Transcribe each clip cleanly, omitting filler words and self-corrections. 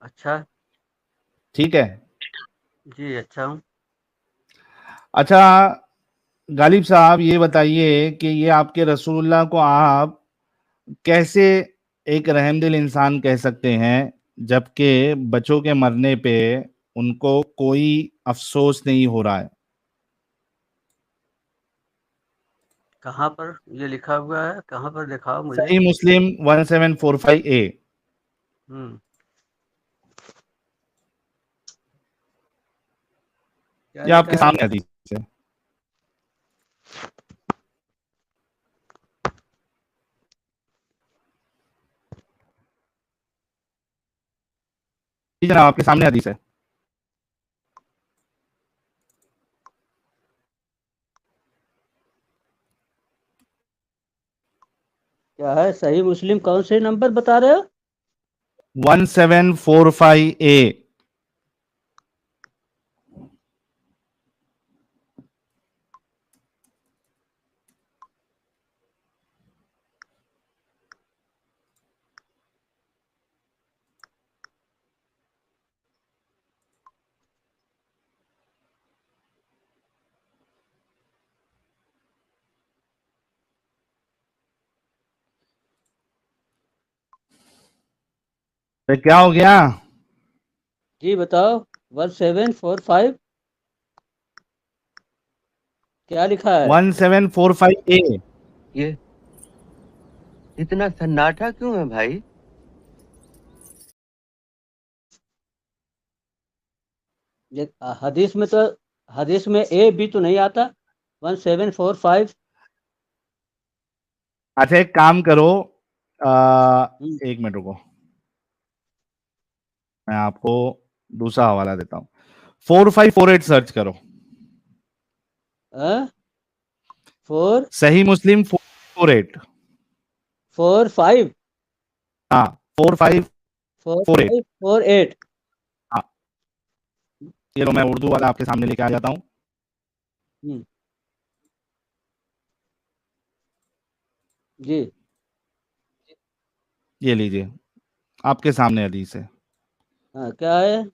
अच्छा। ठीक है। जी, अच्छा हूँ। अच्छा गालिब साहब, ये बताइए कि ये आपके रसूलुल्लाह को आप कैसे एक रहमदिल इंसान कह सकते हैं, जबकि बच्चों के मरने पे उनको कोई अफसोस नहीं हो रहा है। कहाँ पर ये लिखा हुआ है? कहाँ पर दिखाओ मुझे। सही मुस्लिम 1745A। हुँ। क्या ये आपके लिखा है? सामने हदीस है। जी जनाब, आपके सामने हदीस है। क्या है? सही मुस्लिम कौन से नंबर बता रहे हो? 1745A। तो क्या हो गया? जी बताओ। 1745 क्या लिखा है? 1745A। ये इतना सन्नाटा क्यों है भाई? ये हदीस में ए बी तो नहीं आता। 1745। अच्छा एक काम करो, हम्म, एक मिनट रुको, मैं आपको दूसरा हवाला देता हूँ। 4548 सर्च करो। हाँ? फोर सही मुस्लिम 448। फोर फाइव हाँ, 4548। 4548। हाँ, ये लो मैं उर्दू वाला आपके सामने लेके आ जाता हूँ। हम्म, जी। ये लीजिए, आपके सामने हदीस है। हाँ, क्या है?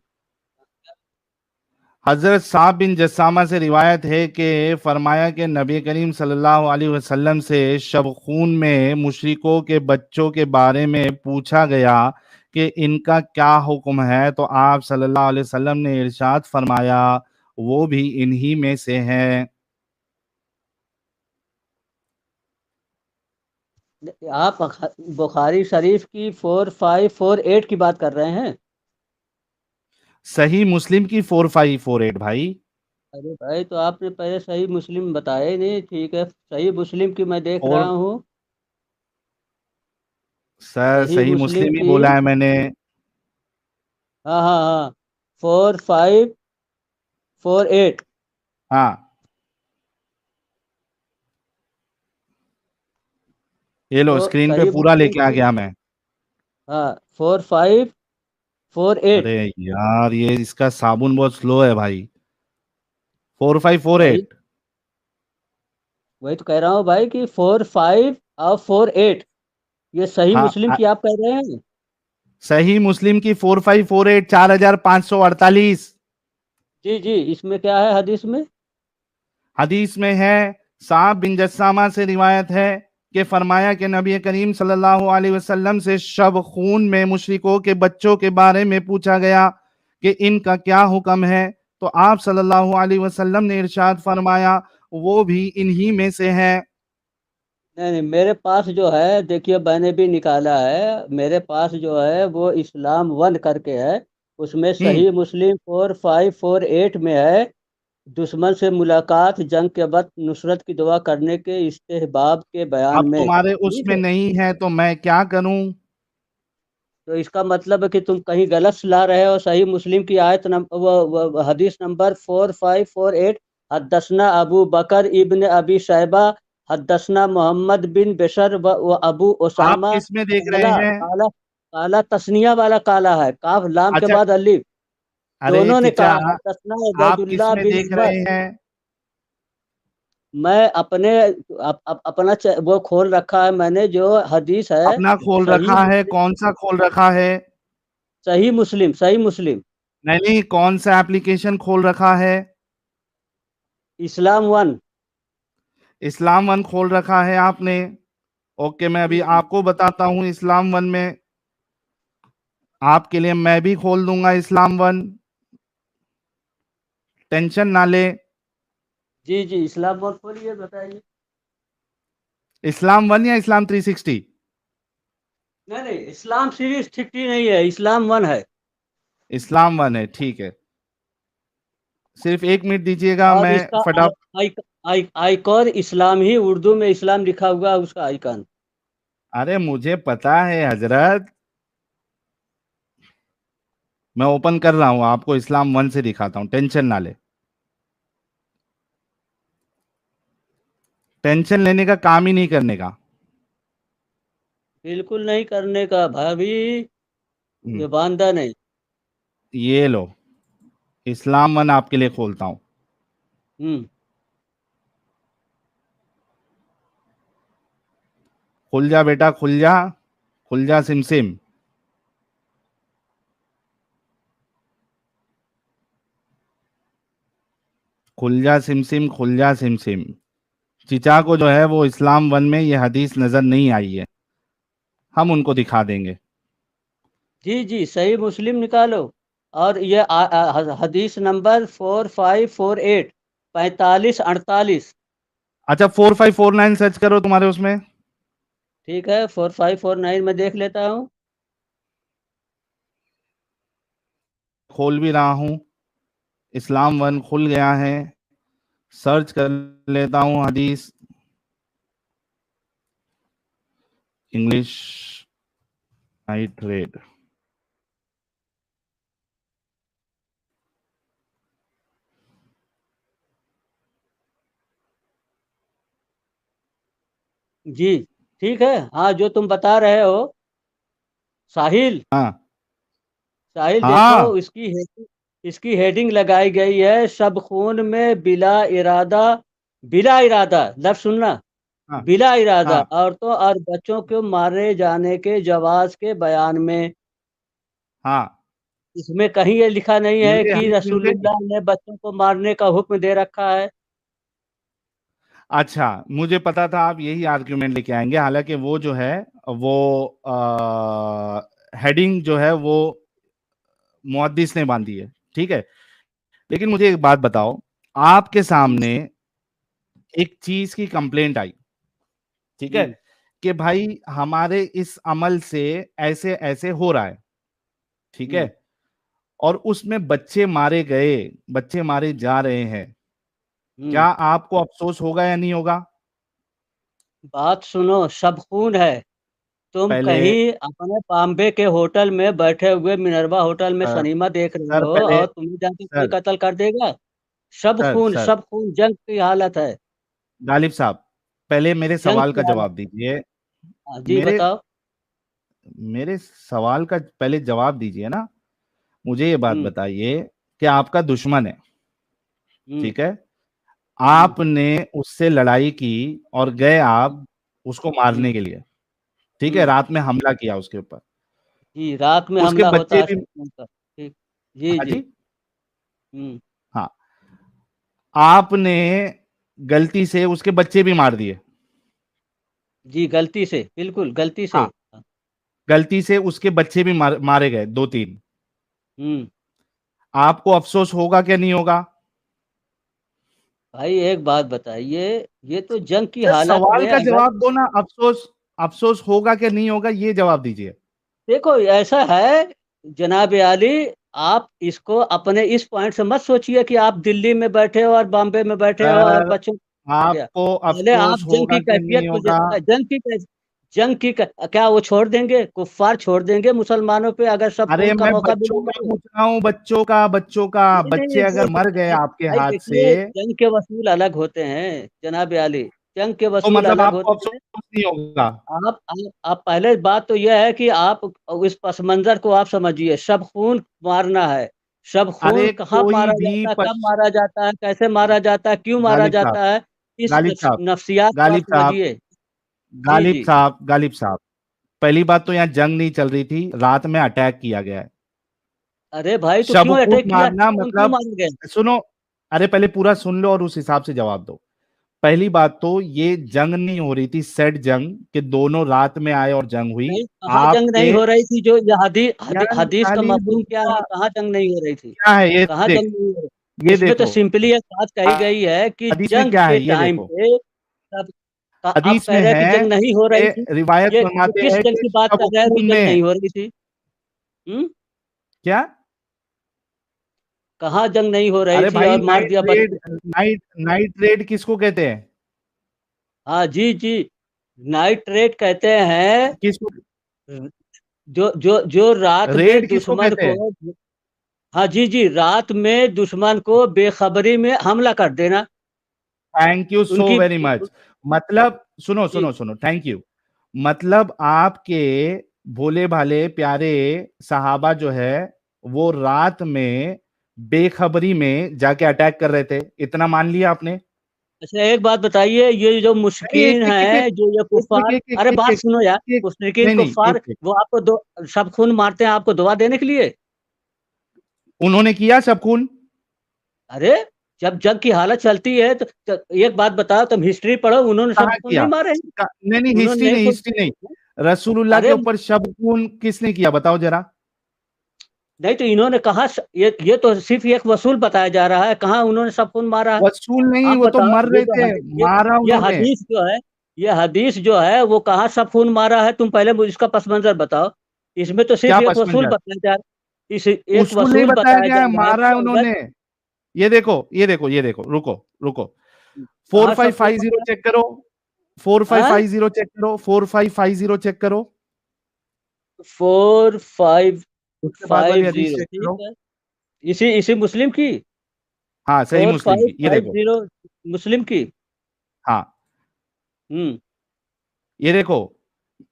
हजरत साहब बिन जस्सामा से रिवायत है कि फरमाया कि नबी करीम सल्लल्लाहु अलैहि वसल्लम से शब खून में मुशरिकों के बच्चों के बारे में पूछा गया कि इनका क्या हुक्म है, तो आप सल्लल्लाहु अलैहि वसल्लम ने इरशाद फरमाया वो भी इन्हीं में से हैं। आप बुखारी शरीफ की 4548 की बात कर रहे हैं? सही मुस्लिम की 4548 भाई। अरे भाई, तो आपने पहले सही मुस्लिम बताया ही नहीं। ठीक है, सही मुस्लिम की मैं देख रहा फोर हूँ। सर सही सही मुस्लिम मुस्लिम ही की। बोला है मैंने। हाँ हाँ हाँ। 4548। हाँ, ये लो तो स्क्रीन पे सही पूरा मुस्लिम लेके आ की। गया मैं। हाँ, 4548। अरे यार, ये इसका साबुन बहुत स्लो है भाई। फोर फाइव फोर सही। एट वही तो कह रहा हूँ भाई कि 45 और 48। ये सही हाँ, मुस्लिम की आप कह रहे हैं? सही मुस्लिम की 4548, 4548। जी जी, इसमें क्या है हदीस में? हदीस में है, साहब बिन जस्सामा से रिवायत है कि फरमाया कि नबी करीम सल्लल्लाहु अलैहि वसल्लम से शब खून में मुशरिकों के बच्चों के बारे में पूछा गया कि इनका क्या हुक्म है, तो आप सल्लल्लाहु अलैहि वसल्लम ने इरशाद फरमाया वो भी इन्हीं में से है। नहीं नहीं, मेरे पास जो है, देखिए मैंने भी निकाला है। मेरे पास जो है वो इस्लाम वन करके है। उसमें हम्म। सही मुस्लिम 4548 में है। दुश्मन से मुलाकात, जंग के वक्त नुसरत की दुआ करने के इस्तेहबाब के बयान अब में। तुम्हारे ठीक उसमें है। नहीं है तो मैं क्या करूं? तो इसका मतलब है कि तुम कहीं गलत ला रहे हो। सही मुस्लिम की आयत वो हदीस नंबर 4548। हदसना अबू बकर इब्न अबी शैबा, हदसना मोहम्मद बिन बशर व अबू आप ओसामा। किस में देख रहे काला हैं? काला काला तस्निया वाला काला है, काफ लाम के अच्छा, बाद अलिफ। अरे दोनों ने चिचा, कहा हदसना आप किस उबैदुल्लाह में बिन देख उमर। रहे हैं? मैं अपना वो खोल रखा है मैंने, जो हदीस है। अपना खोल सही रखा है, मुस्लिम। कौन सा खोल रखा है? सही मुस्लिम, सही मुस्लिम। नहीं नहीं, कौन सा एप्लीकेशन खोल रखा है? इस्लाम वन। इस्लाम वन खोल रखा है आपने? ओके, मैं अभी आपको बताता हूं इस्लाम वन में। आपके लिए मैं भी खोल दूंगा इस्लाम वन, टेंशन ना ले। जी जी, इस्लाम वन खोलिए, बताइए। इस्लाम वन या इस्लाम 360? नहीं नहीं, इस्लाम सीरीज 30 नहीं है, इस्लाम वन है। इस्लाम वन है, ठीक है। सिर्फ 1 मिनट दीजिएगा, और मैं इसका फटाफट। आइकॉन इस्लाम ही, उर्दू में इस्लाम लिखा हुआ है उसका आइकॉन। अरे मुझे पता है हजरत, मैं ओपन कर रहा हूं, आपको इस्लाम वन से दिखाता हूं, टेंशन ना ले। टेंशन लेने का काम ही नहीं करने का। बिल्कुल नहीं करने का भाभी, हम्म, ये बांधा नहीं। ये लो, इस्लाम वन आपके लिए खोलता हूं। हम्म। खुल जा बेटा, खुल जा, खुल जा सिम सिम। खुल जा सिम सिम, खुल जा सिम सिम। चिचा को जो है वो इस्लाम वन में ये हदीस नजर नहीं आई है, हम उनको दिखा देंगे। जी जी, सही मुस्लिम निकालो। और ये हदीस नंबर 4548, 4548। अच्छा, 4549 सर्च करो तुम्हारे उसमें। ठीक है, 4549 में देख लेता हूँ। खोल भी रहा हूं, इस्लाम वन खुल गया है। सर्च कर लेता हूं हदीस, इंग्लिश नाइट रेड। जी ठीक है, हाँ जो तुम बता रहे हो, साहिल। हाँ साहिल देखो, हाँ इसकी हेडिंग लगाई गई है, सब खून में बिला इरादा, बिला इरादा, लफ्ज सुनना, हाँ बिला इरादा हाँ औरतों और बच्चों को मारे जाने के जवाज के बयान में। हाँ। इसमें कहीं ये लिखा नहीं है मेरे कि हदीस मिल गई। रसूलुल्लाह ने बच्चों को मारने का हुक्म दे रखा है। अच्छा, मुझे पता था आप यही आर्ग्यूमेंट लेके आएंगे, हालांकि वो जो है वो हेडिंग जो है वो मुहद्दिस ने बांधी है, ठीक है। लेकिन मुझे एक बात बताओ, आपके सामने एक चीज की कंप्लेंट आई, ठीक है, हम्म कि भाई हमारे इस अमल से ऐसे ऐसे हो रहा है, ठीक है, हम्म और उसमें बच्चे मारे गए, बच्चे मारे जा रहे हैं, क्या हम्म। आपको अफसोस होगा या नहीं होगा? बात सुनो, सब खून है। तुम पहले कहीं अपने बॉम्बे के होटल में बैठे हुए, मिनरवा होटल में सर, सनीमा देख रहे सर हो, पहले, और तुम्हें जाके कोई सर कत्ल कर देगा। सब सर खून, सर सब खून, जंग की हालत है। गालिब साहब, पहले मेरे जंग सवाल की का हालत। जवाब दीजिए। हाँ, जी मेरे बताओ। मेरे सवाल का पहले जवाब दीजिए ना। मुझे ये बात हम्म बताइए कि आपका दुश्मन है, हम्म ठीक है, हम्म आपने उससे लड़ाई की और गए आप हम्म उसको मारने हम्म के लिए, ठीक है, हम्म। रात में हमला किया उसके ऊपर, जी, रात में उसके हमला होता बच्चे है भी। सब का। ठीक। जी हाँ जी। जी। हम्म। हाँ, आपने गलती से उसके बच्चे भी मार दिए। जी, गलती से, बिल्कुल गलती से। हाँ, गलती से उसके बच्चे भी मारे गए 2-3। हम्म। आपको अफसोस होगा क्या नहीं होगा? भाई एक बात बताइए, ये तो जंग की सर हालत सवाल में का अगर, जवाब दो ना, अफसोस, अफसोस होगा क्या नहीं होगा ये जवाब दीजिए। देखो ऐसा है जनाब आली, आप इसको अपने इस पॉइंट से मत सोचिए कि आप दिल्ली में बैठे हो और बॉम्बे में बैठे हो और सर बच्चों को गया। आपको पहले आप अफसोस जंग की होगा कि कैफियत नहीं को होगा? जंग की क्या वो छोड़ देंगे, कुफ्फार छोड़ देंगे मुसलमानों पे अगर सब अरे खून का मैं मौका बच्चों मिलेगा का तो? पूछ रहा हूँ, बच्चों का, बच्चों का, नहीं बच्चे नहीं, अगर मर गए आपके भाई हाथ से, देखिए, जंग के वसूल अलग होते हैं जनाब आली, जंग के तो वसूल मतलब अलग आपको होते हैं। अफसोस नहीं होगा? आप पहले बात तो यह है कि आप इस पस मंजर को आप समझिए, सब खून मारना है। सब खून अरे कहाँ कोई मारा भी जाता है, कब पश मारा जाता है, कैसे मारा जाता है, क्यों मारा गालिब साहब, जाता है, इस गालिब साहब, नफ्सियात को आप गालिब साहब, समझिए। जी गालिब जी। साहब, गालिब साहब, पहली बात तो यहाँ जंग नहीं चल रही थी, रात में अटैक किया गया है, अरे भाई तो शब क्यों खून अटैक किया, मारना तुम क्यों मतलब, मारे गए? सुनो, अरे पहले पूरा सुन लो और उस हिसाब से जवाब दो। पहली बात तो ये जंग नहीं हो रही थी सेट जंग कि दोनों रात में आए और जंग हुई। नहीं, कहाँ जंग आपके नहीं हो रही थी? जो ये यार हदीस का तालील मफहूम क्या बुखारा है? कहाँ जंग नहीं हो रही थी? क्या है ये कहाँ देख, जंग नहीं हो रही? ये इसमें तो देखो सिंपली एक बात कही गई है कि हदीस में जंग क्या के है ये टाइम देखो। पे आप हदीस कह में रहे हैं कि है जंग नहीं हो रही कि थी। रिवायत ये फरमाते किस हैं जंग कि की बात शब कर रहे हैं कि खून जंग में नहीं हो रही थी? हम्म क्या, कहाँ जंग नहीं हो रही अरे थी भाई और मार दिया बच्चे? नाइट नाइट रेड किसको कहते हैं, हाँ जी जी, नाइट रेड कहते हैं। किसको, जो रात में रेड किसको दुश्मन कहते को, हैं। हाँ जी जी, रात में दुश्मन को बेखबरी में हमला कर देना। थैंक यू सो उनकी वेरी मच। मतलब सुनो जी सुनो सुनो, थैंक यू। मतलब आपके भोले भाले प्यारे सहाबा जो है वो रात में बेखबरी में जाके अटैक कर रहे थे, इतना मान लिया आपने। अच्छा, एक बात बताइए, ये जो नहीं एक मुश्किन एक एक है, जो ये एक एक कुफार, एक एक अरे एक बात एक सुनो यार, एक मुशरिकीन नहीं नहीं कुफार एक एक वो आपको दो सब खून मारते हैं आपको दुआ देने के लिए? उन्होंने किया सब खून। अरे जब जंग की हालत चलती है तो एक बात बताओ, तुम हिस्ट्री पढ़ो, उन्होंने सब कहाँ खून किया नहीं मारे हैं? नहीं नहीं उन्होंने हिस्ट्री नहीं नहीं खून। हिस्ट्री नहीं, रसूलुल्लाह के अरे ऊपर शब खून किसने किया बताओ जरा। नहीं, तो इन्होंने कहा, ये तो सिर्फ एक वसूल बताया जा रहा है, कहाँ उन्होंने सब खून मारा है? वसूल नहीं, आप वो तो बताओ, मर ये रहे जो थे, मारा ये उन्होंने। हदीस जो है, ये हदीस जो है वो कहाँ सब खून मारा है? तुम पहले मुझे इसका पस मंजर बताओ। इसमें तो सिर्फ क्या एक पस वसूल मंजर, बताया जा रहा, इस एक उसूल नहीं वसूल बताया बताया गया जा है, रहा है मारा है कि अगर उन्होंने। ये देखो ये देखो ये देखो, रुको रुको, फोर कहाँ फाइव सब खून फाइव जीरो मारा चेक करो, फोर है? फाइव फाइव जीरो चेक करो, 4550 चेक करो, उसके बाद वाली हदीस 4550, चेक ठीक करो। है। इसी इसी मुस्लिम की हाँ सही फोर मुस्लिम फाइव की, ये फाइव देखो। जीरो मुस्लिम की। हाँ हम्म ये देखो,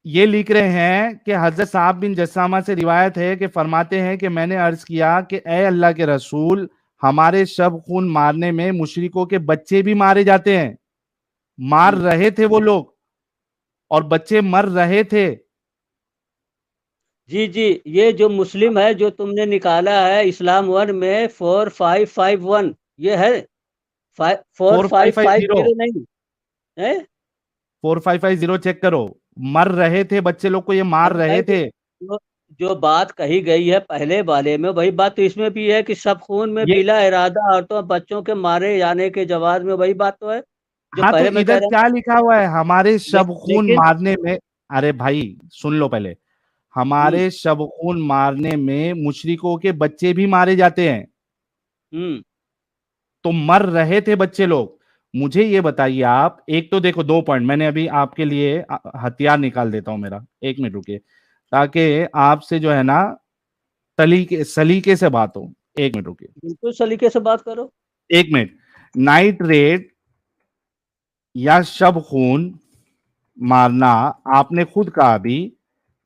ये लिख रहे हैं कि हजरत साहब बिन जस्सामा से रिवायत है कि फरमाते हैं कि मैंने अर्ज किया कि ए अल्लाह के रसूल, हमारे शब खून मारने में मुशरिकों के बच्चे भी मारे जाते हैं, मार हम्म। रहे थे वो लोग और बच्चे मर रहे थे। जी जी, ये जो मुस्लिम है जो तुमने निकाला है इस्लाम वन में 4551, ये है four four five five five five zero zero नहीं है? 4550 चेक करो, मर रहे थे बच्चे लोग को, ये मार अरे रहे भाई थे। जो जो बात कही गई है पहले वाले में, वही बात तो इसमें भी है कि सब खून में ये बिला इरादा औरतों बच्चों के मारे जाने के जवाब में, वही बात तो है जो हाँ तो पहले मैं कह इधर रहा क्या लिखा हुआ है, हमारे हूँ। शब खून लेकिन मारने में, अरे भाई सुन लो पहले, हम्म हमारे शब खून मारने में मुशरिकों के बच्चे भी मारे जाते हैं, हम्म तो मर रहे थे बच्चे लोग। मुझे ये बताइए आप, एक तो देखो दो पॉइंट मैंने अभी आपके लिए हथियार निकाल देता हूं मेरा, एक मिनट रुकिए, ताकि आपसे जो है ना तलीके सलीके से बात हो। एक मिनट रुकिए, बिल्कुल सलीके से बात करो। एक मिनट। नाइट रेड या शब खून मारना, आपने खुद कहा अभी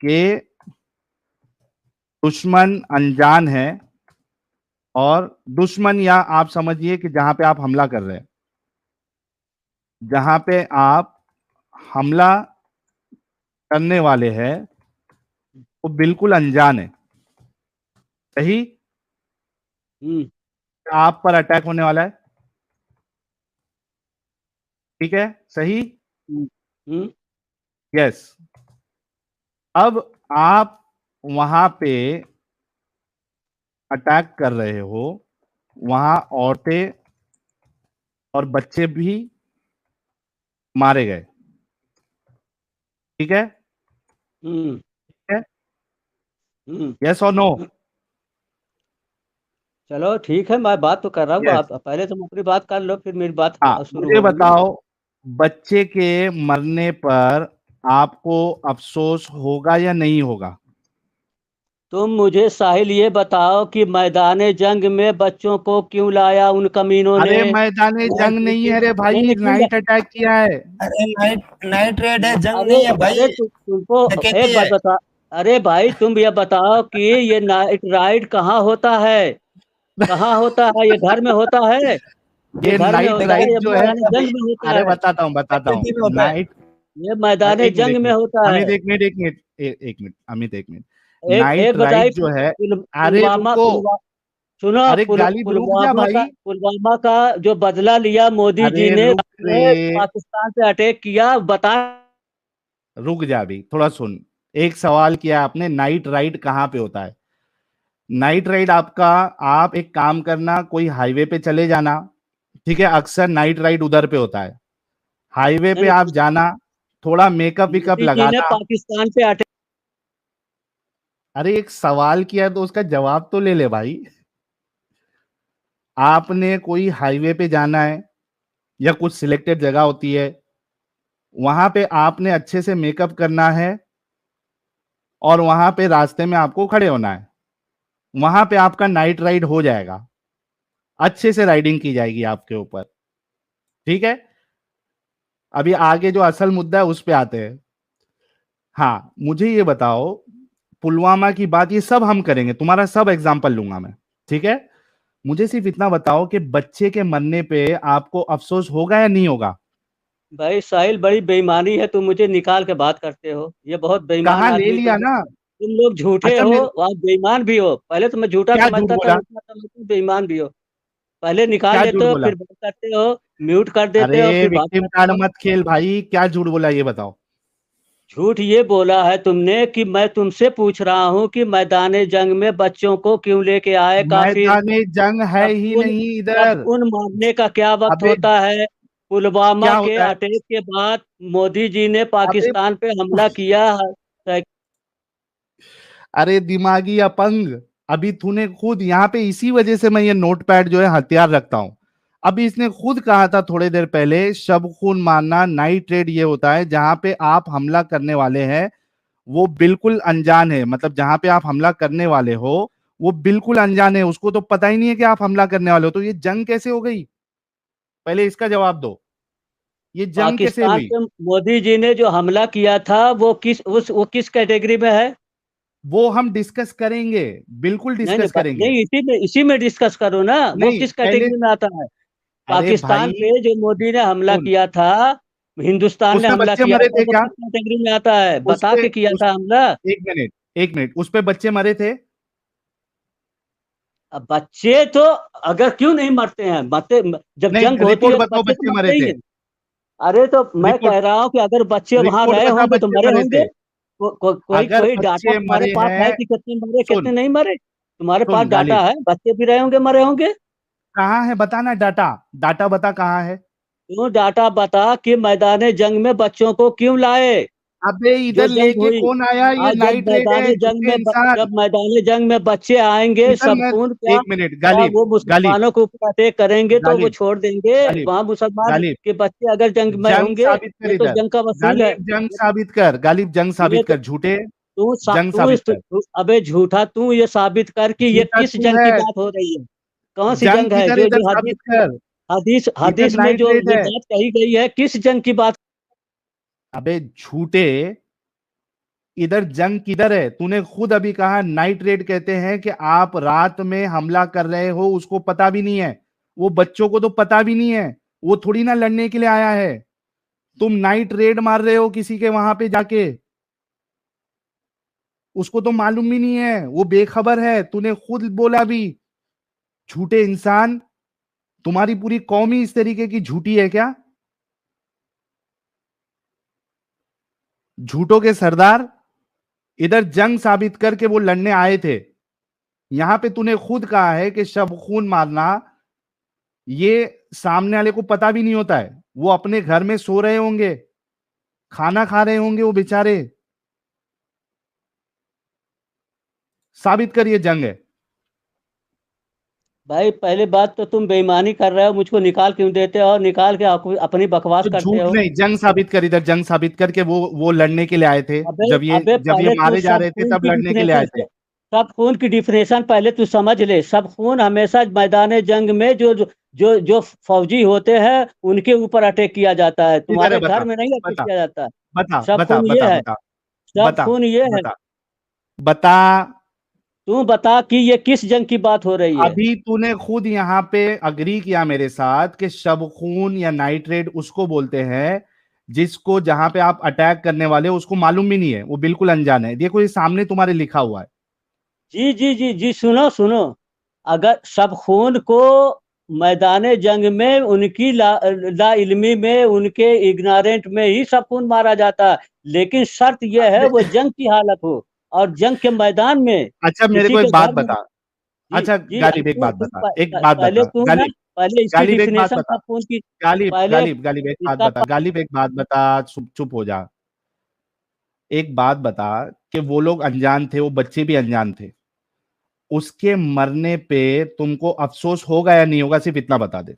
कि दुश्मन अनजान है, और दुश्मन या आप समझिए कि जहां पे आप हमला कर रहे हैं, जहां पे आप हमला करने वाले हैं वो बिल्कुल अनजान है, सही, हम्म आप पर अटैक होने वाला है, ठीक है, सही, हम्म हम्म यस। अब आप वहां पे अटैक कर रहे हो, वहां औरतें और बच्चे भी मारे गए, ठीक है, हम्म ठीक है, हम्म। यस और नो, चलो ठीक है, मैं बात तो कर रहा हूँ, यस। आप पहले तुम अपनी बात कर लो, फिर मेरी बात हाँ शुरू मुझे होगी। बताओ, बच्चे के मरने पर आपको अफसोस होगा या नहीं होगा। तुम मुझे साहिल ये बताओ कि मैदान जंग में बच्चों को क्यों लाया उन कमीनों ने? अरे मैदान मैं जंग नहीं है रे नहीं भाई, नहीं क्यों नाइट अटैक किया है। अरे नाइट नाइट रेड है, जंग अरे नहीं है अरे भाई। तुमको डकैती एक है। बात बता, अरे भाई तुम ये बताओ कि ये नाइट राइड कहाँ होता है? कहाँ होता है? ये घर में होता है? ये ये घर में नाइट होता है राइड या जो है, मैदान जंग में होता अरे है? बताता हूँ, डकैती में होता है। नाइट, ये मैदान एक मिनट जंग एक में मिनट होता है। अमित, एक मिनट एक मिनट एक मिनट अमित, एक मिनट, एक नाइट बताइए, राइड जो है, अरे पुलवामा रुको, सुनो, अरे गालिब रुक जा भाई, पुलवामा का जो बदला लिया मोदी अरे जी ने, रुक रे, पाकिस्तान पे अटैक किया, बता। रुक जा भी थोड़ा सुन। एक सवाल किया आपने, नाइट राइड कहाँ पे होता है? नाइट राइड आपका, आप एक काम करना, कोई हाईवे पे चले जाना, ठीक है, अक्सर नाइट राइड उधर पे होता है। हाईवे पे नहीं, आप जाना, थोड़ा मेकअप विकअप मोदी जी ने लगाना। पाकिस्तान पे अटैक। अरे एक सवाल किया तो उसका जवाब तो ले ले भाई। आपने कोई हाईवे पे जाना है या कुछ सिलेक्टेड जगह होती है, वहां पे आपने अच्छे से मेकअप करना है और वहां पे रास्ते में आपको खड़े होना है। वहां पे आपका नाइट राइड हो जाएगा, अच्छे से राइडिंग की जाएगी आपके ऊपर, ठीक है। अभी आगे जो असल मुद्दा है उस पे आते हैं। हाँ, मुझे ये बताओ, पुलवामा की बात ये सब हम करेंगे, तुम्हारा सब एग्जांपल लूंगा मैं, ठीक है। मुझे सिर्फ इतना बताओ कि बच्चे के मरने पे आपको अफसोस होगा या नहीं होगा? भाई साहिल, बड़ी बेईमानी है, तुम मुझे निकाल के बात करते हो, ये बहुत बेईमान कहाँ ले आदमी तुम लिया लोग ना। हो। तुम लोग झूठे अच्छा हो मेरे, और बेईमान भी हो। पहले तो मैं झूठा क्या झूठ समझता था, बोला? इतना समझता हूं बेईमान भी हो। पहले निकाल क्या लेते झूठ हो, बोला? फिर बात करते हो, म्यूट कर देते हो, अरे फिर बात विक्टिम करते कार्ड हो। मत खेल भाई, क्या झूठ बोला ये बताओ। झूठ ये बोला है तुमने कि मैं तुमसे पूछ रहा हूँ कि मैदान जंग में बच्चों को क्यों लेके आए काफिर। मैदान जंग है तब ही उन नहीं तब इधर। उन मारने का क्या वक्त अबे होता है? पुलवामा क्या के होता है? अटैक के बाद मोदी जी ने अबे पाकिस्तान पे हमला किया है। अरे दिमागी अपंग, अभी तूने खुद यहाँ पे, इसी वजह से मैं ये नोटपैड जो है हथियार रखता हूं। अभी इसने खुद कहा था थोड़ी देर पहले, शब खून मारना, नाइट रेड ये होता है जहां पे आप हमला करने वाले हैं वो बिल्कुल अनजान है, मतलब जहां पे आप हमला करने वाले हो वो बिल्कुल अनजान है, उसको तो पता ही नहीं है कि आप हमला करने वाले हो, तो ये जंग कैसे हो गई? पहले इसका जवाब दो, ये जंग कैसे पाकिस्तान हुई? पे मोदी जी ने जो हमला किया था वो किस कैटेगरी में है? वो हम डिस्कस करेंगे, बिल्कुल नहीं नहीं डिस्कस करेंगे। नहीं, इसी में डिस्कस करो ना, वो नहीं किस पहले, कैटेगरी में आता है? अरे पाकिस्तान भाई पे जो मोदी ने हमला सुन, किया था, हिंदुस्तान ने उसमें हमला बच्चे किया मरे था, थे वो क्या? किस कैटेगरी में आता है? उस बता पे के किया उस था हमला। एक मिनट, एक मिनट, उस पे बच्चे मरे थे? अब बच्चे तो अगर क्यों नहीं मरते हैं, मरते। जब जंग नहीं, होती रिपोर्ट है तो बताओ बच्चे बच्चे तो मरते मरे ही थे। हैं। अरे तो मैं रिपोर्ट, कह रहा हूँ कि अगर बच्चे वहां रिपोर्ट रहे बता होंगे तो बच्चे मरे मरे होंगे। थे। कोई अगर कोई डाटा बच्चे तुम्हारे मरे पास है हैं, कि कितने मरे सुन, कितने नहीं मरे? तुम्हारे पास सुन डाटा गालिब, है, बच्चे भी रहे होंगे, मरे होंगे। कहाँ है बताना डाटा, डाटा बता कहाँ है। तू डाटा बता कि मैदान जंग में बच्चों को क्यों लाए? अबे जो इधर जंग लेके हुई, कौन आया? ये आज नाइट रेड है, झूठे इंसान। जब मैदान जंग में बच्चे आएंगे, इधर सब मैं, खून क्या एक मिनट क्या गालिब, वो गालिब, मुसलमानों के ऊपर अटैक करेंगे तो वो गालिब, छोड़ देंगे? गालिब, वहां मुसलमान गालिब, के बच्चे अगर जंग में जंग होंगे, साबित कर ये तो इधर, जंग का वसूल है। गालिब जंग साबित कर, गालिब जंग ये साबित तो कर, झूठे, तू सा- जंग तू साबित इस कर। अबे झूठा, तू ये साबित कर कि ये झूठा किस तू जंग है, की बात हो रही है। कौन सी जंग जंग है किधर है जो इधर जो हदीस साबित कर। हदीस इधर हदीस में नाइट जो रेड ये है। बात कही गई है, किस जंग की बात? अबे झूठे, इधर जंग किधर है? तूने खुद अभी कहा नाइट रेड कहते हैं कि आप रात में हमला कर रहे हो, उसको पता भी नहीं है, वो बच्चों को तो पता भी नहीं है, वो थोड़ी ना लड़ने के लिए आया है। तुम नाइट रेड मार रहे हो किसी के वहां पे जाके, उसको तो मालूम भी नहीं है, वो बेखबर है, तूने खुद बोला भी। झूठे इंसान, तुम्हारी पूरी कौम ही इस तरीके की झूठी है क्या? झूठों के सरदार, इधर जंग साबित करके वो लड़ने आए थे, यहां पे तूने खुद कहा है कि शब खून मारना ये सामने वाले को पता भी नहीं होता है, वो अपने घर में सो रहे होंगे, खाना खा रहे होंगे वो बेचारे। साबित करिए जंग है। भाई पहली बात तो तुम बेईमानी कर रहे हो, मुझको निकाल क्यों देते हो? निकाल के अपनी बकवास तो करते झूठ हो। नहीं, जंग साबित कर, इधर जंग साबित करके वो लड़ने के लिए आए थे, अबे जब ये पहले तू मारे जा रहे थे तब लड़ने के लिए आए थे। सब खून की डिफिनेशन पहले तू समझ ले। सब खून हमेशा मैदान जंग में जो फौजी होते हैं उनके ऊपर अटैक किया जाता है, किधर है तुम्हारे घर बता, में नहीं अटैक बता, किया जाता है। बता, सब बता, खून बता, ये है, बता, सब बता, खून ये है। बता, बता। तू बता कि ये किस जंग की बात हो रही है? अभी तूने खुद यहां पे अग्री किया मेरे साथ कि शब खून या नाइट रेड उसको बोलते हैं जिसको जहां पे आप अटैक करने वाले हो उसको मालूम भी नहीं है, वो बिल्कुल अनजान है। देखो ये सामने तुम्हारे लिखा हुआ है। जी जी जी जी, सुनो सुनो। अगर सब खून को मैदान जंग में उनकी ला इल्मी में, उनके इग्नोरेंट में ही सब खून मारा जाता है, लेकिन शर्त यह है वो जंग की हालत हो, और जंग के मैदान में अच्छा मेरे किसी को के एक बात घर में। बता। जी अच्छा जी, अब गालिब एक तू बात तू बता, प- एक प- बात पहले बता तू ना, गालिब। पहले इसकी गालिब एक बात डिफिनेशन बता। सब खून की। गालिब पहले गालिब गालिब एक बात इसका बता, गालिब एक बात बता, चुप चुप हो जा। एक बात बता कि वो लोग अनजान थे, वो बच्चे भी अनजान थे, उसके मरने पे तुमको अफसोस होगा या नहीं होगा, सिर्फ इतना बता दे।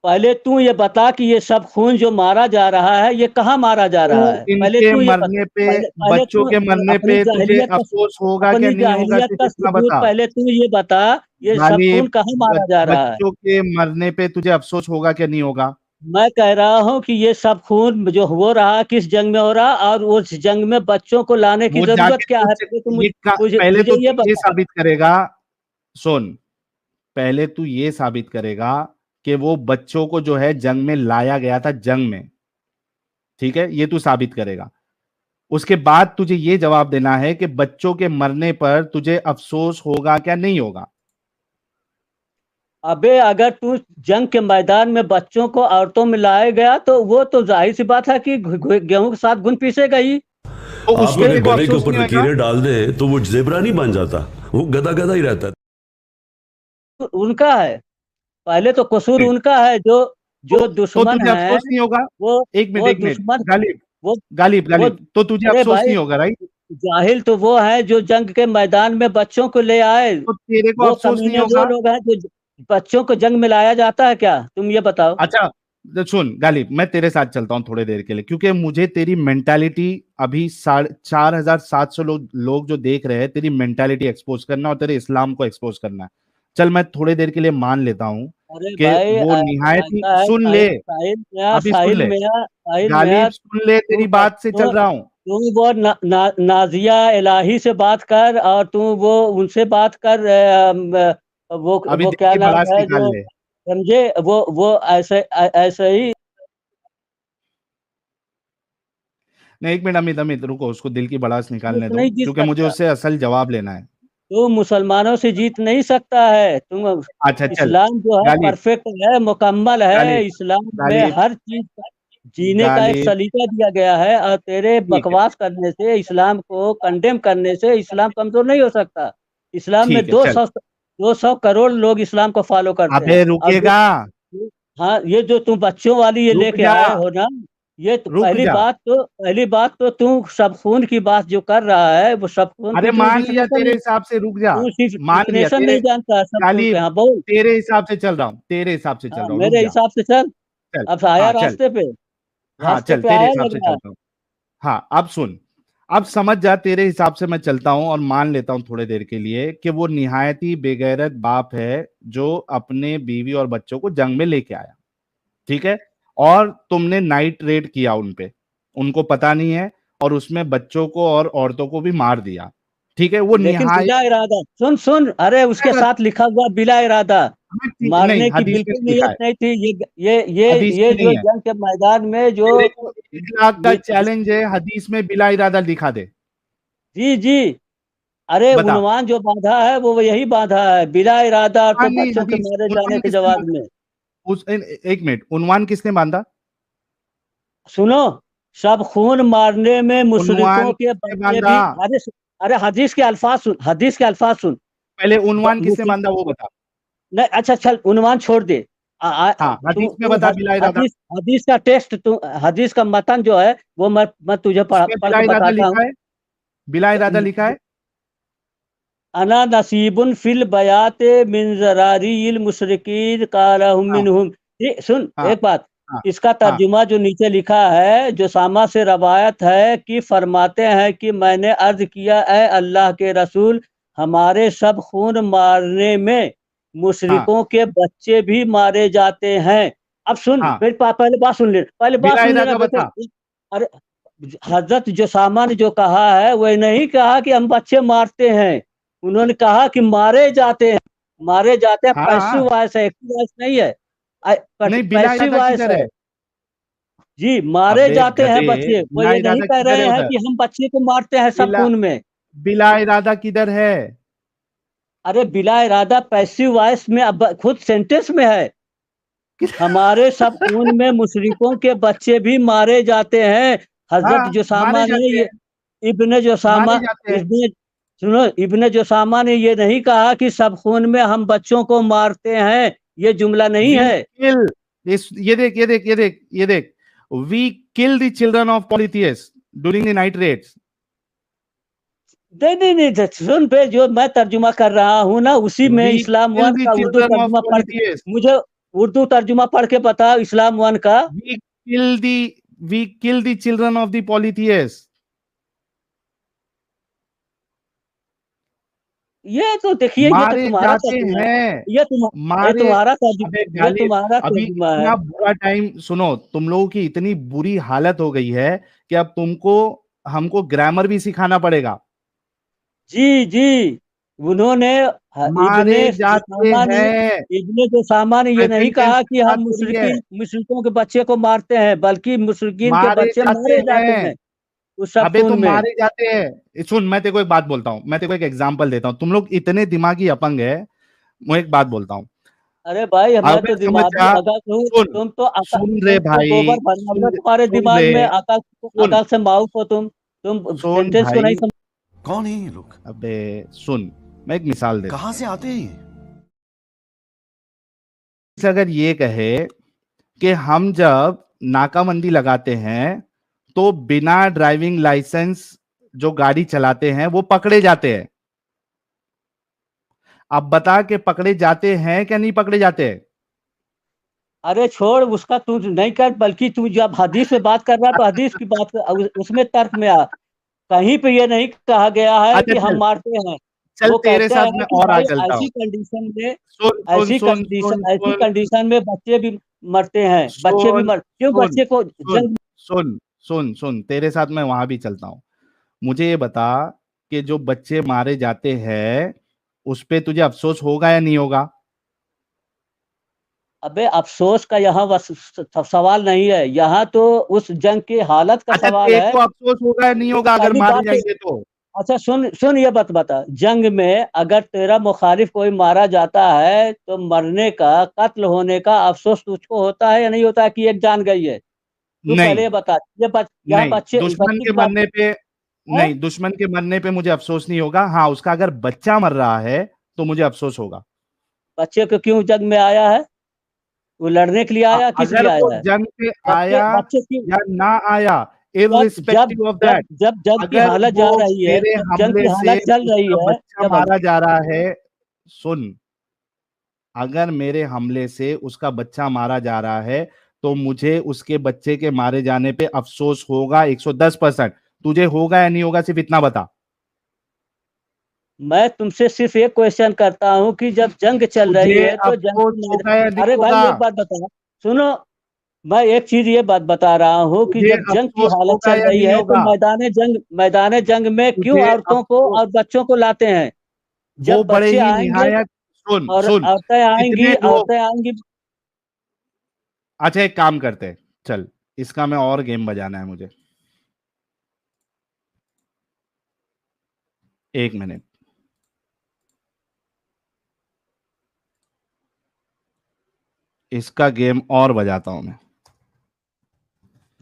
पहले तू ये बता कि ये सब खून जो मारा जा रहा है ये कहाँ मारा जा तू रहा है, पहले इनके तू ये बता। मरने पे, पहले पहले बच्चों तू के मरने अपनी पे तुझे जाहिलियत का, अफसोस होगा क्या अपनी नहीं होगा, जाहिलियत सिर्फ का इतना सबूत बता। पहले तू ये बता, ये सब खून गालिब, कहाँ मारा जा रहा है। बच्चों के मरने पे तुझे अफसोस होगा क्या नहीं होगा। मैं कह रहा हूँ कि ये सब खून जो हो रहा किस जंग में हो रहा, और उस जंग में बच्चों को लाने की वो जरूरत जाके क्या है, तुझसे पहले तो मुझे पहले मुझे तो ये तू ये बता। साबित करेगा, सुन, पहले तू ये साबित करेगा कि वो बच्चों को जो है जंग में लाया गया था, जंग में, ठीक है, ये तू साबित करेगा। उसके बाद तुझे ये जवाब देना है कि बच्चों के मरने पर तुझे अफसोस होगा क्या नहीं होगा। अबे अगर तू जंग के मैदान में बच्चों को औरतों में लाया गया तो वो तो जाहिर सी बात है कि गेहूं के साथ घुन पीसेगा ही। तो उस आप पे ये मेरे तेरे को गले के अफसोस ऊपर नहीं होगा। लकीरें डाल दे तो वो जेबरा नहीं बन जाता, वो गधा गधा ही रहता। उनका है, पहले तो कसूर नहीं, उनका है जो तो, जो तो दुश्मन तुझे है। अफसोस नहीं होगा। वो एक मिनट वो एक मिनट, दुश्मन, गालिब, वो गालिब वो गालिब, तो तुझे अरे अफसोस भाई, नहीं होगा, राइट। जाहिल तो वो है जो जंग के मैदान में बच्चों को ले आए। तो तेरे को वो अफसोस नहीं कमीने वो होगा। लोग हैं जो बच्चों को जंग में लाया जाता है क्या, तुम ये बताओ। अच्छा, तो सुन गालिब, मैं तेरे साथ चलता हूं थोड़ी देर के लिए, क्योंकि मुझे तेरी मेंटालिटी अभी 4,700 लोग जो देख रहे हैं, तेरी मेंटालिटी एक्सपोज करना और तेरे इस्लाम को एक्सपोज करना है। चल मैं थोड़ी देर के लिए मान लेता हूं अरे कि भाई वो निहायत ही, ऐसा है, सुन ले, अभी सुन साहिल ले, मियाँ, साहिल मियाँ, गालिब सुन ले, तू तेरी बात से चल रहा हूं। तू वो नाजिया इलाही से बात कर, और तू वो उनसे बात कर, अभी वो दिल क्या की नाम भड़ास है निकाल जो, ले। समझे, वो ऐसे ऐसे ही। नहीं एक मिनट, अमित अमित रुको, उसको दिल की भड़ास निकालने दो, नहीं जीत क्योंकि मुझे सकता, उससे असल जवाब लेना है। तू मुसलमानों से जीत नहीं सकता है तुम। अच्छा चल, इस्लाम जो है गालिब, परफेक्ट है, मुकम्मल है, गालिब, इस्लाम में गालिब, हर चीज जीने का एक गालिब, सलीका दिया गया है, और तेरे ठीक है, बकवास करने से, इस्लाम को कंडेम करने से इस्लाम कमजोर नहीं हो सकता। इस्लाम में ठीक है, चल। 200 करोड़ लोग इस्लाम को फॉलो करते अबे हैं, और जो, रुकेगा, हाँ, ये जो तुम बच्चों वाली ये रुक लेके जा, आए हो ना, ये तो रुक जा। पहली बात तो तू सब खून की बात जो कर रहा है, वो सब खून की अरे तू मान लिया डिफिनेशन तेरे नहीं, हिसाब से, रुक जा। तू सिर्फ मान लिया डिफिनेशन तेरे, नहीं जानता सब खून के, गालिब, हाँ बोल। तेरे हिसाब से चल रहा हूँ, तेरे हिसाब से चल हाँ, रहा हूँ, रुक मेरे जा। हिसाब से चल। चल, अब आया हाँ चल, रास्ते पे, हाँ चल, तेरे आया हिसाब लग से रहा है। चलता हूँ। हाँ अब सुन, अब समझ जा, तेरे हिसाब से मैं चलता हूं और मान लेता हूं थोड़ी देर के लिए कि वो निहायत ही बेगैरत बाप है जो अपने बीवी और बच्चों को जंग में लेके आया, ठीक है, और तुमने नाइट रेड किया उन पे, उनको पता नहीं है, और उसमें बच्चों को और औरतों को भी मार दिया, ठीक है, वो लेकिन निहायत, बिला इरादा, सुन सुन, अरे उसके साथ लिखा हुआ बिला इरादा, नहीं मारने की हदीस में बिल्कुल नहीं लिखा नियत है, नहीं थी। हदीस ये में नहीं जो है। जंग के मैदान में जो, तेरे को 1 लाख का ये चैलेंज है, हदीस में बिला इरादा दिखा दे, जी जी, अरे बता। उन्वान जो बांधा है वो यही बांधा है, बिला इरादा, और तो उन्वान नहीं, बच्चों के हदीस, मारे जाने उन्वान के किसने जवाब बांधा, में। एक मिनट, उन्वान किसने बांधा, सुनो, सब खून मारने में उन्वान मुशरिकों के किसने बच्चे बांधा, भी, अरे हदीस के अल्फाज सुन, हदीस के अल्फाज सुन। पहले उन्वान किसने मुशरिक, बांधा वो बता। नहीं अच्छा चल, उन्वान छोड़ दे। हाँ तू हदीस में तू बता बिला इरादा, हदीस का टेक्स्ट, तू हदीस का मतन जो है वो मैं तुझे उसमें पढ़ बिला के इरादा बताता हूँ। लिखा है, बिला इरादा लिखा है। अना नसीबुन फिल बयाते मिन ज़रारील मुशरिकीन कालहुम हाँ मिनहुम। ये सुन हाँ एक बात, हाँ इसका हाँ तर्जुमा जो नीचे लिखा है, जो सामा से रवायत है कि फरमाते हैं कि मैंने अर्ज किया, ए अल्लाह के रसूल, हमारे सब खून मारने में हाँ मुशरिकों के बच्चे भी मारे जाते हैं। अब सुन, हाँ, पहले बात सुन ले, पहले बात बिला सुन लेना इरादा बेटे। बता। अरे हजरत जो सामा ने जो कहा है वह नहीं कहा कि हम बच्चे मारते हैं, उन्होंने कहा कि मारे जाते हैं, मारे जाते हैं, हाँ पैसिव वॉइस है, एक्टिव वॉइस नहीं है, नहीं, बिला पैसिव इरादा वॉइस किधर है। है, जी मारे अबे जाते हैं गधे, बच्चे, वो बिला ये नहीं इरादा कह किधर रहे है हैं उधर? कि हम बच्चे को मारते हैं सब बिला खून में। बिला इरादा किधर है? अरे बिला इरादा पैसिव वॉइस में, अब खुद सेंटेंस में है, हमारे सब खून में मुशरिकों के बच्चे भी मारे जाते हैं। हजरत हाँ, मारे जोसामा ने जाते ये, हैं, इब्ने जोसामा, मारे जाते हैं। इब्ने, सुनो, इब्ने जोसामा ने ये नहीं कहा कि सब खून में हम बच्चों को मारते हैं, ये जुमला नहीं वी है। किल, ये देख, ये देख, we kill the children of polytheists during the night raids. नहीं नहीं नहीं, सुन पे, जो मैं तर्जुमा कर रहा हूँ ना, उसी में वी इस्लाम किल वन द का उर्दू चिल्ड्रन ऑफ तर्जुमा पढ़ के, पॉलिथियस। मुझे उर्दू तर्जुमा पढ़ के बता इस्लाम वन का। We kill the we kill the children of the polytheists. ये तो देखिए, ये तो मारे तुम्हारा जाते तर्जुमा है, हैं, ये मारे। तुम्हारा अबे तर्जुमा, ये गालिब, तुम्हारा अभी तर्जुमा है। इतना बुरा टाइम, सुनो, तुम लोगों की इतनी बुरी हालत हो गई है कि अब तुमको हमको ग्रामर भी सिखाना पड़ेगा। जी जी, उन्होंने मारे इब्ने जाते जोसामा ने, हैं, इब्ने जोसामा ने ये नहीं सेंटेंस कहा की कि हम बात हो रही है। मुशरिकों के बच्चे को मारते हैं, बल्कि मुशरिकीन के मारे बच्चे जाते मारे जाते हैं, हैं उस सब अबे तो खून में। मारे जाते हैं। सुन, मैं तेरे को एक बात बोलता हूँ, मैं तेरे को एक एग्जांपल देता हूँ, तुम लोग इतने दिमागी अपंग है। मैं एक बात बोलता हूँ, अरे भाई, मैं अबे तो समझ दिमागी जा, अकल हूँ, सुन, तुम रे तो भाई, गोबर भरना सुन, होगा तुम्हारे सुन दिमाग रे, में, अकल, सुन, अकल से माऊक हो तुम सुन सेंटेंस को नहीं भाई, समझ। कौन है ये लोग? अबे सुन, मैं एक मिसाल देता कहां हूँ। से आते हैं ये? अगर ये कहे कि हम जब नाकाबंदी लगाते हैं तो बिना ड्राइविंग लाइसेंस जो गाड़ी चलाते हैं वो पकड़े जाते हैं। अब बता के पकड़े जाते हैं क्या नहीं पकड़े जाते हैं? अरे छोड़ उसका, तू नहीं कर, बल्कि तू जब हदीस में बात कर रहा है तो हदीस की बात कर, उसमें तर्क में आ। कहीं पे ये नहीं कहा गया है अच्छा कि हम चल, मारते हैं। चल वो तेरे कहते साथ हैं मैं कि और भाई आगे चलता हूं। सुन सुन सुन सुन ऐसी सुन कंडीशन में बच्चे भी मरते हैं, बच्चे भी सुन मर, क्यों सुन बच्चे को सुन जंग। सुन सुन सुन, तेरे साथ मैं वहां भी चलता हूं। मुझे ये बता कि जो बच्चे मारे जाते हैं उस पे तुझे अफसोस होगा या नहीं होगा? अबे अफसोस का यहाँ बस सवाल नहीं है, यहाँ तो उस जंग की हालत का अच्छा, सवाल तेरे है। को अफसोस होगा या नहीं होगा अगर पहली मारे बात तो, जाएंगे तो? अच्छा सुन सुन, ये बात बता, जंग में अगर तेरा मुखालिफ कोई मारा जाता है तो मरने का, कत्ल होने का अफसोस तुझको होता है या नहीं होता है कि एक जान गई है? तू पहले नहीं, ये बता, यहाँ नहीं, बच्चे दुश्मन बच्चे के की बात मरने पे, है। नहीं, दुश्मन के मरने पे मुझे अफसोस नहीं होगा। हाँ, उसका अगर बच्चा मर रहा है तो मुझे अफसोस होगा। बच्चे को क्यों जंग में आया है? वो लड़ने के लिए आया, किस लिए अगर वो आया है? जंग पे बच्चे आया बच्चे की, या ना आया, जब जब इररिस्पेक्टिव ऑफ जब दैट, जब जंग की अगर हालत जा वो रही है, मेरे जब जंग की हमले से हालत चल रही उसका है, बच्चा जब मारा जा रहा है, सुन, अगर मेरे हमले से उसका बच्चा मारा जा रहा है तो मुझे उसके बच्चे के मारे जाने पे अफसोस होगा 110%। तुझे होगा या नहीं होगा, सिर्फ इतना बता। मैं तुमसे सिर्फ एक क्वेश्चन करता हूँ कि जब जंग चल रही तुझे है तो जंग अफसोस की होगा या नहीं अरे होगा? भाई एक बात बता, सुनो, मैं एक चीज ये बात बता रहा हूँ कि तुझे जब जंग की अफसोस हालत होगा चल या रही नहीं है तो होगा? मैदान जंग में क्यों तुझे औरतों को अफसोस, और बच्चों को लाते हैं? वो जब बड़े बच्चे ही आएंगे निहायत, सुन और सुन, जितने लोग, औरतें आएंगी। अच्छा एक काम करते हैं, चल, इसका मैं और गेम बजाना है मुझे, 1 मिनट, इसका गेम और बजाता हूं मैं।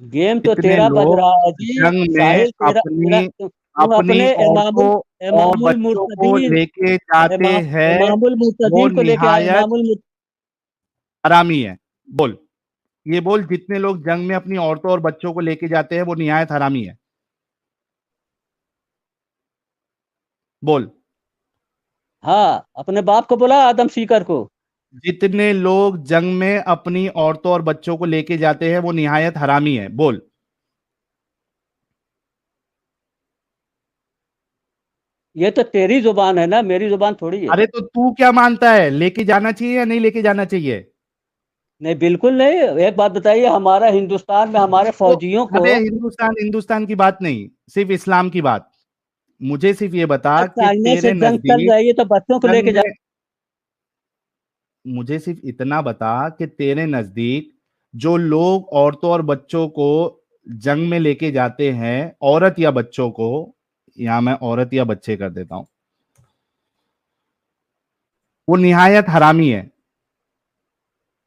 गेम तो कितने तेरा बज लोग रहा है जी, जंग में साहिल, तेरा तेरा अपनी तुम अपनी अपने औरतों और इमामुल बच्चों को मुर्तदीन, लेके जाते हैं, इमामुल वो मुर्तदीन को लेके आए, निहायत इमामुल हरामी है। बोल, ये बोल, जितने लोग जंग में अपनी औरतों और बच्चों को लेके जाते हैं वो निहायत हरामी है। बोल, हाँ, अपने बाप को बोला, आदम सीकर को। जितने लोग जंग में अपनी औरतों और बच्चों को लेके जाते हैं वो निहायत हरामी है। बोल, ये तो तेरी जुबान है ना, मेरी जुबान थोड़ी है। अरे तो तू क्या मानता है, लेके जाना चाहिए या नहीं लेके जाना चाहिए? नहीं बिल्कुल नहीं। एक बात बताइए, हमारा हिंदुस्तान में हमारे तो फौजियों को, अबे हिंदुस्तान हिंदुस्तान की बात नहीं, सिर्फ इस्लाम की बात। मुझे सिर्फ ये बता कि चाइना से तेरे जंग चल नजदीक रही है तो बच्चों को जंग लेके जा। में, मुझे सिर्फ इतना बता कि तेरे नजदीक जो लोग औरतों और बच्चों को जंग में लेके जाते हैं, औरत या बच्चों को, यहां मैं औरत या बच्चे कर देता हूं, वो निहायत हरामी है।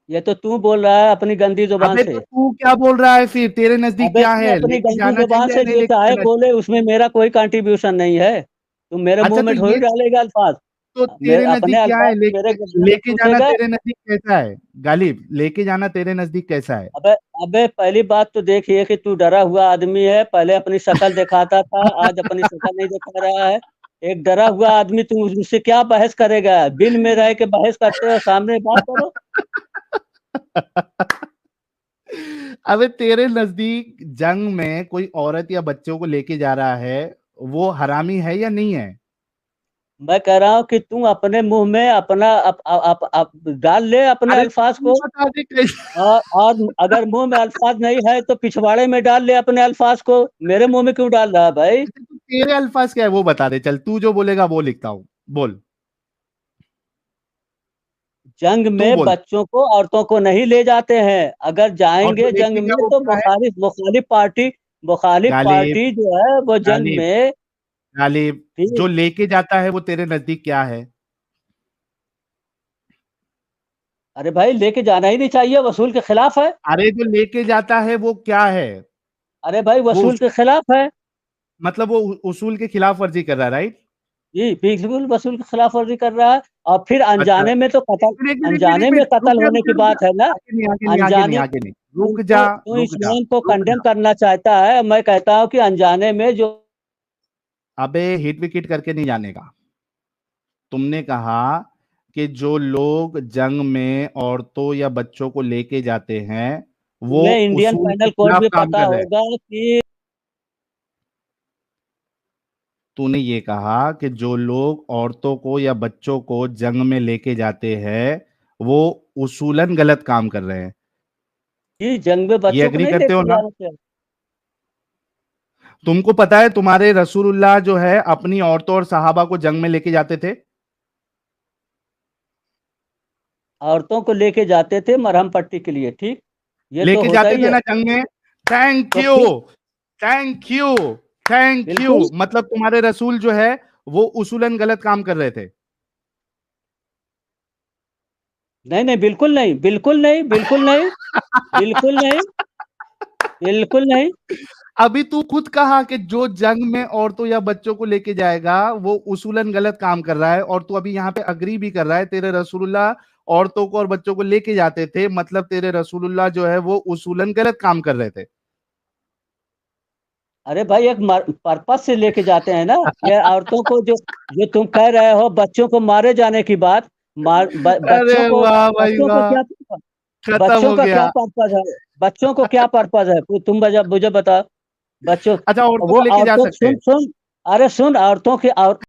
ये तो तू बोल रहा है अपनी गंदी जुबान अबे से। तो तू क्या बोल रहा है फिर? तेरे नजदीक अबे क्या तू है? अपनी लेके गंदी जाना जुबान चाहिए या से नहीं जो लेके चाहे जाना चाहिए? बोले, उसमें मेरा कोई कंट्रीब्यूशन नहीं है। तू मेरे अच्छा मुंह तो में थोड़ी ये डालेगा अल्फाज। तो मेरे तेरे अपने नजदीक क्या है? अल्फाज मेरे जबान से लेके जाना पूछेगा। तेरे नजदीक कैसा है गालिब? लेके जाना तेरे नजदीक कैसा है? अबे अबे पहली बात तो देखिए कि तू डरा हुआ आदमी है। पहले अपनी शक्ल दिखाता था, आज अपनी शक्ल नहीं दिखा रहा है। एक डरा हुआ आदमी, तू उससे क्या बहस करेगा? बिल में रह के बहस करते हो, सामने बात करो। अबे तेरे नजदीक जंग में कोई औरत या बच्चों को लेके जा रहा है, वो हरामी है या नहीं है? मैं कह रहा हूँ कि तू अपने मुंह में अपना डाल ले अपने अरे तो अल्फाज तू को। बता दे कैसे। और अगर मुंह में अल्फाज नहीं है तो पिछवाड़े में डाल ले अपने अल्फाज को। मेरे मुंह में क्यों डाल रहा है भाई? अच्छा, तो तेरे अल्फाज क्या है वो बता दे, चल तू जो बोलेगा वो लिखता हूँ, बोल। जंग तू में बोल। बच्चों को औरतों को नहीं ले जाते हैं। अगर और जो जाएंगे जंग लेके में गया वो तो क्या है? मुखालिफ गालिब, पार्टी जो है वो जंग गालिब, में। गालिब, जो ठीक। लेके जाता है वो तेरे नजदीक क्या है? अरे भाई लेके जाना ही नहीं चाहिए, वसूल के खिलाफ है। अरे जो लेके जाता है वो क्या है? अरे भाई वो वसूल के खिलाफ है। मतलब वो उसूल के खिलाफ वर्जी कर रहा है, राइट? जी बिल्कुल वसूल के खिलाफ वर्जी कर रहा है। और फिर अच्छा, अनजाने में तो कत्ल, एक मिनट, एक मिनट, एक मिनट, अनजाने एक में मिनट, रुक कत्ल जा, रुक होने जा, की रुक जा। बात है ना। आगे नहीं, आगे नहीं, आगे नहीं, अनजाने आगे नहीं। तू रुक जा, तो तू रुक जा, इस्लाम को रुक कंडेम जा। करना चाहता है। मैं कहता हूँ कि अनजाने में जो। अबे हिट विकेट करके नहीं जाने का। तुमने कहा कि जो लोग जंग में औरतों या बच्चों को लेके जाते हैं वो तुम्हें इंडियन उसूल के पैनल कोड खिलाफ भी काम पता कर रहे हैं। होगा कि। तूने ये कहा कि जो लोग औरतों को या बच्चों को जंग में लेके जाते हैं वो उसूलन गलत काम कर रहे हैं। जी जंग में ये बच्चों को एग्री नहीं करते हो लेके ना? जाना चाहिए। तुमको पता है तुम्हारे रसूलुल्लाह जो है अपनी औरतों और सहाबा को जंग में लेके जाते थे? औरतों को लेके जाते थे मरहम पट्टी के लिए, ठीक। ये तो लेके होता जाते ही थे है। ना जंग में। थैंक तो यू, फिर थैंक यू, थैंक यू। बिल्कुल मतलब तुम्हारे रसूल जो है वो उसूलन गलत काम कर रहे थे। नहीं, नहीं, बिल्कुल नहीं, बिल्कुल नहीं, बिल्कुल नहीं, बिल्कुल नहीं, बिल्कुल नहीं। अभी तू खुद कहा कि जो जंग में औरतों या बच्चों को लेके जाएगा वो उसूलन गलत काम कर रहा है, और तू अभी यहाँ पे अग्री भी कर रहा है। तेरे रसूलुल्लाह औरतों को और बच्चों को लेके जाते थे, मतलब तेरे रसूलुल्लाह जो है वो उसूलन गलत काम कर रहे थे। अरे भाई एक पर्पस से लेके जाते हैं ना। ये औरतों को जो जो तुम कह रहे हो, बच्चों को मारे जाने की बात। अरे वाह भाई बच्चों को वाह, क्या, खत्म बच्चों हो का क्या गया। पर्पस है? बच्चों को क्या पर्पस है? तुम मुझे बता। बच्चों, अच्छा, औरतों वो को लेके जा औरतों, सकते सुन हैं। सुन, अरे सुन, औरतों की